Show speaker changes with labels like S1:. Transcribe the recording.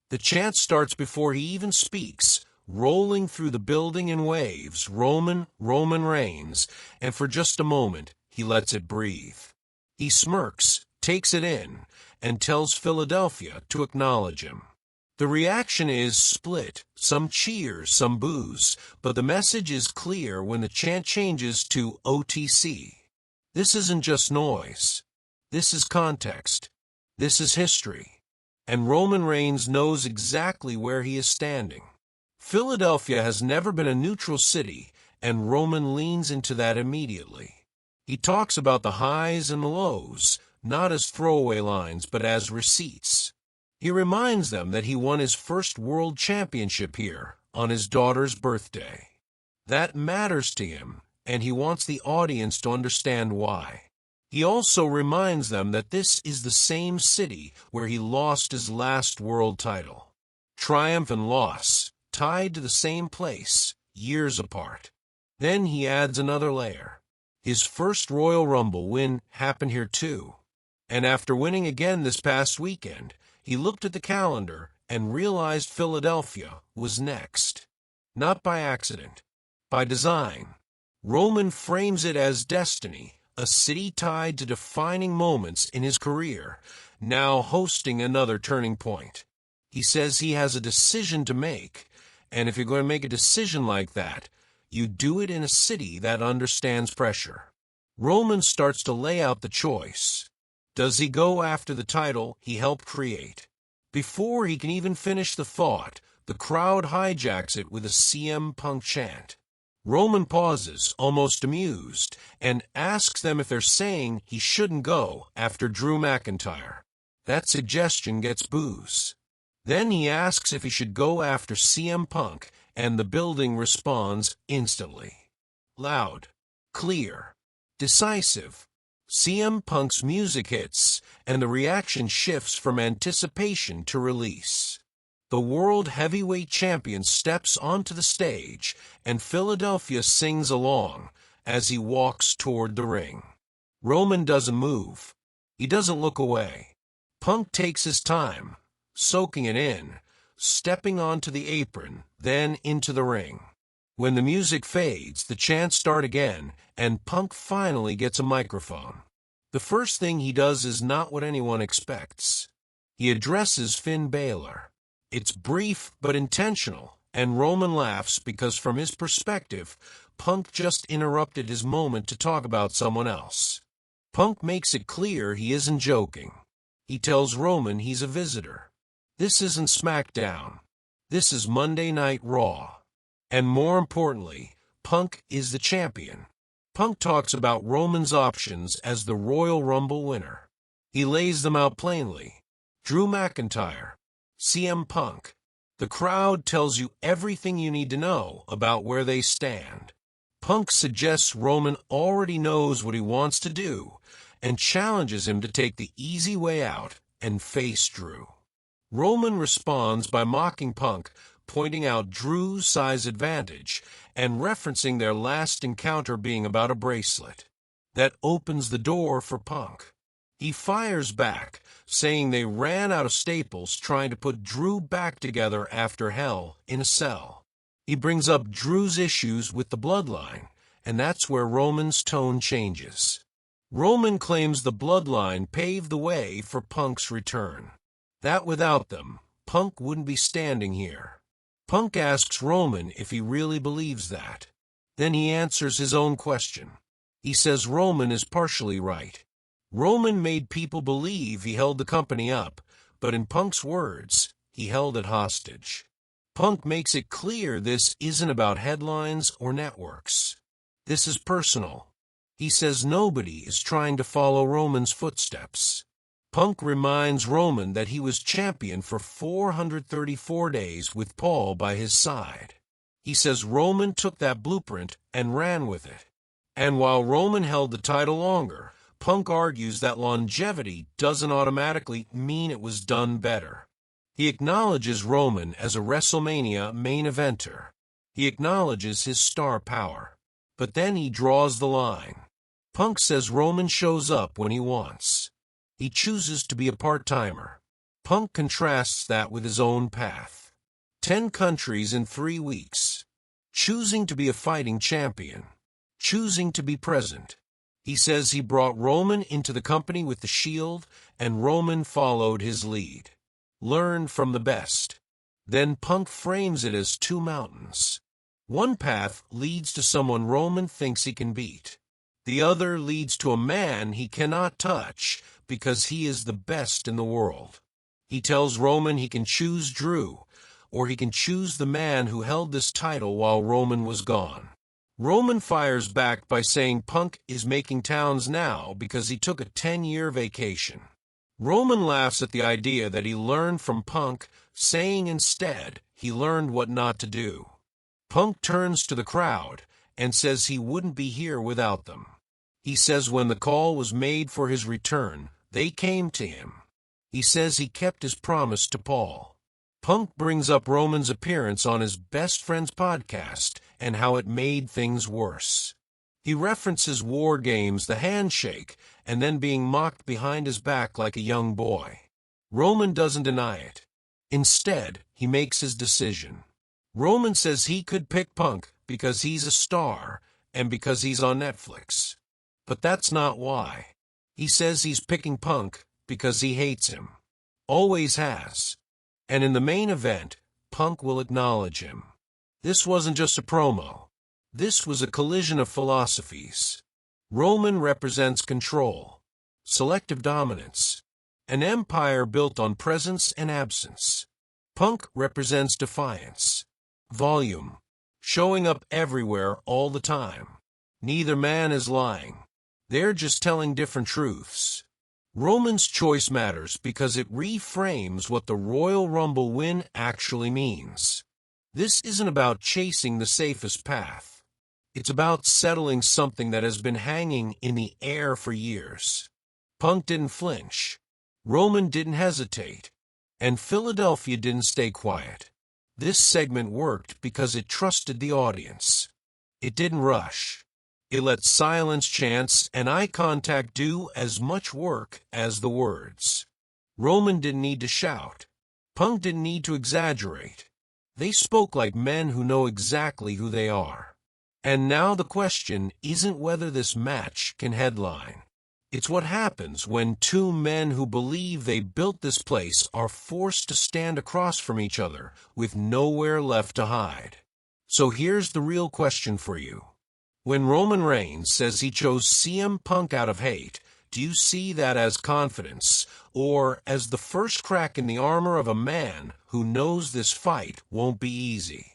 S1: The chant starts before he even speaks, rolling through the building in waves, Roman, Roman reigns, and for just a moment, he lets it breathe. He smirks, takes it in, and tells Philadelphia to acknowledge him. The reaction is split, some cheers, some boos, but the message is clear when the chant changes to OTC. This isn't just noise. This is context. This is history. And Roman Reigns knows exactly where he is standing. Philadelphia has never been a neutral city, and Roman leans into that immediately. He talks about the highs and the lows, not as throwaway lines, but as receipts. He reminds them that he won his first world championship here, on his daughter's birthday. That matters to him, and he wants the audience to understand why. He also reminds them that this is the same city where he lost his last world title. Triumph and loss, tied to the same place, years apart. Then he adds another layer. His first Royal Rumble win happened here too. And after winning again this past weekend, he looked at the calendar and realized Philadelphia was next. Not by accident, by design. Roman frames it as destiny, a city tied to defining moments in his career, now hosting another turning point. He says he has a decision to make, and if you're going to make a decision like that, you do it in a city that understands pressure. Roman starts to lay out the choice. Does he go after the title he helped create? Before he can even finish the thought, the crowd hijacks it with a CM Punk chant. Roman pauses, almost amused, and asks them if they're saying he shouldn't go after Drew McIntyre. That suggestion gets boos. Then he asks if he should go after CM Punk, and the building responds instantly. Loud, clear, decisive. CM Punk's music hits, and the reaction shifts from anticipation to release. The World Heavyweight Champion steps onto the stage, and Philadelphia sings along as he walks toward the ring. Roman doesn't move. He doesn't look away. Punk takes his time, soaking it in, stepping onto the apron, then into the ring. When the music fades, the chants start again, and Punk finally gets a microphone. The first thing he does is not what anyone expects. He addresses Finn Balor. It's brief but intentional, and Roman laughs because from his perspective, Punk just interrupted his moment to talk about someone else. Punk makes it clear he isn't joking. He tells Roman he's a visitor. This isn't SmackDown. This is Monday Night Raw. And more importantly, Punk is the champion. Punk talks about Roman's options as the Royal Rumble winner. He lays them out plainly. Drew McIntyre, CM Punk. The crowd tells you everything you need to know about where they stand. Punk suggests Roman already knows what he wants to do and challenges him to take the easy way out and face Drew. Roman responds by mocking Punk, pointing out Drew's size advantage and referencing their last encounter being about a bracelet. That opens the door for Punk. He fires back, saying they ran out of staples trying to put Drew back together after Hell in a cell. He brings up Drew's issues with the Bloodline, and that's where Roman's tone changes. Roman claims the Bloodline paved the way for Punk's return. That without them, Punk wouldn't be standing here. Punk asks Roman if he really believes that. Then he answers his own question. He says Roman is partially right. Roman made people believe he held the company up, but in Punk's words, he held it hostage. Punk makes it clear this isn't about headlines or networks. This is personal. He says nobody is trying to follow Roman's footsteps. Punk reminds Roman that he was champion for 434 days with Paul by his side. He says Roman took that blueprint and ran with it. And while Roman held the title longer, Punk argues that longevity doesn't automatically mean it was done better. He acknowledges Roman as a WrestleMania main eventer. He acknowledges his star power. But then he draws the line. Punk says Roman shows up when he wants. He chooses to be a part-timer. Punk contrasts that with his own path. 10 countries in 3 weeks. Choosing to be a fighting champion. Choosing to be present. He says he brought Roman into the company with the Shield, and Roman followed his lead. Learned from the best. Then Punk frames it as 2 mountains. One path leads to someone Roman thinks he can beat. The other leads to a man he cannot touch because he is the best in the world. He tells Roman he can choose Drew, or he can choose the man who held this title while Roman was gone. Roman fires back by saying Punk is making towns now because he took a 10-year vacation. Roman laughs at the idea that he learned from Punk, saying instead he learned what not to do. Punk turns to the crowd and says he wouldn't be here without them. He says when the call was made for his return, they came to him. He says he kept his promise to Paul. Punk brings up Roman's appearance on his best friend's podcast and how it made things worse. He references War Games, the handshake, and then being mocked behind his back like a young boy. Roman doesn't deny it. Instead, he makes his decision. Roman says he could pick Punk because he's a star and because he's on Netflix. But that's not why. He says he's picking Punk because he hates him. Always has. And in the main event, Punk will acknowledge him. This wasn't just a promo. This was a collision of philosophies. Roman represents control, selective dominance, an empire built on presence and absence. Punk represents defiance, volume, showing up everywhere all the time. Neither man is lying. They're just telling different truths. Roman's choice matters because it reframes what the Royal Rumble win actually means. This isn't about chasing the safest path. It's about settling something that has been hanging in the air for years. Punk didn't flinch. Roman didn't hesitate. And Philadelphia didn't stay quiet. This segment worked because it trusted the audience. It didn't rush. It let silence, chants, and eye contact do as much work as the words. Roman didn't need to shout. Punk didn't need to exaggerate. They spoke like men who know exactly who they are. And now the question isn't whether this match can headline. It's what happens when 2 men who believe they built this place are forced to stand across from each other with nowhere left to hide. So here's the real question for you. When Roman Reigns says he chose CM Punk out of hate, do you see that as confidence, or as the first crack in the armor of a man who knows this fight won't be easy?